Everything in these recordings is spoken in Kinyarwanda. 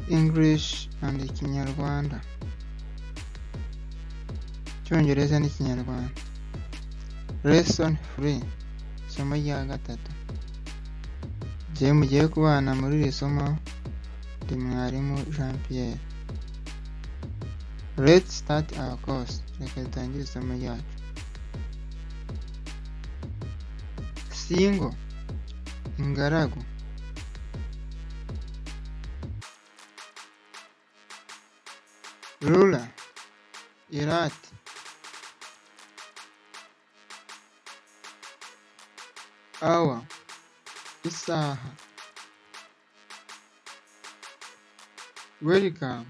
English and Ikinyarwanda. Icyongereza n'Ikinyarwanda. Lesson 3. Isomo rya gatatu. Jye mugiye kubana muri iri somo ndi mwarimu Jean Pierre. Let's start our course. Reka dutangire isomo ryacu. Single, ingaragu. Ruler, irati. Hour, isaha. Welcome,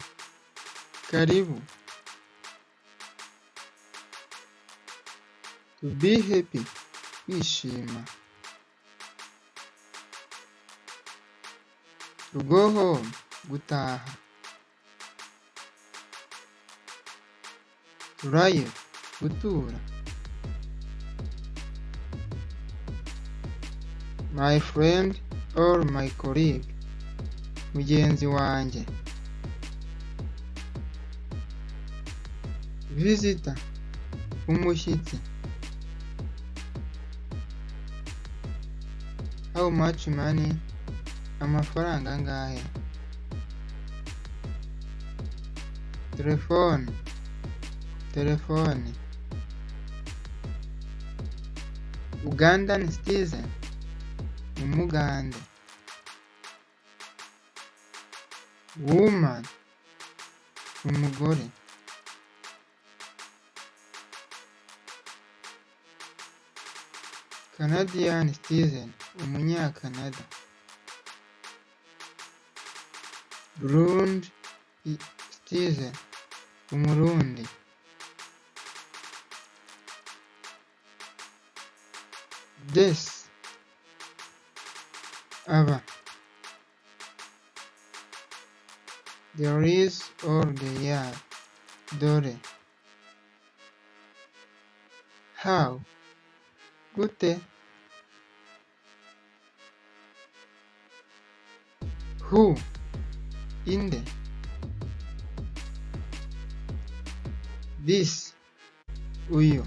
karibu. To be happy, kwishima. To go home, gutaha. To live, gutura. My friend or my colleague, mugenzi wanjye. Visitor, umushyitsi. How much money, amafaranga angahe. Telephone, telefone. Ugandan citizen, umugande. Woman, umugore. Canadian citizen, umunyakanada. Burundi citizen, umurundi. This, aba. There is or they are, dore. How, gute. Who, inde. This, uyu.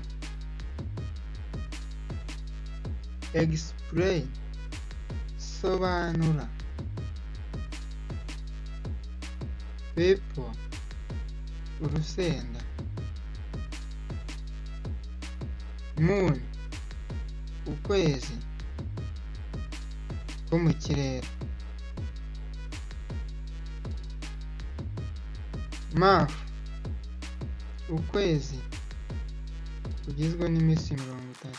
Explain, sobanura. People, urusenda. Moon, ukwezi ko mu kirere. Month, ukwezi kugizwe n'iminsi 30.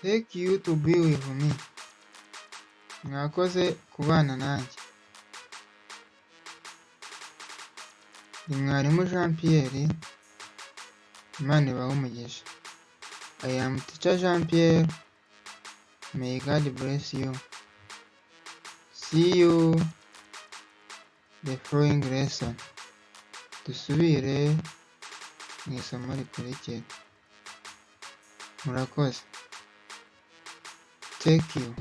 Take you to be with me. Mwakoze kubana nanjye. Ni mwarimu Jean Pierre. Imana ibahe umugisha. I am teacher Jean Pierre. May God bless you. See you the following lesson. Dusubire mu isomo rikurikira. Murakoze. Thank you.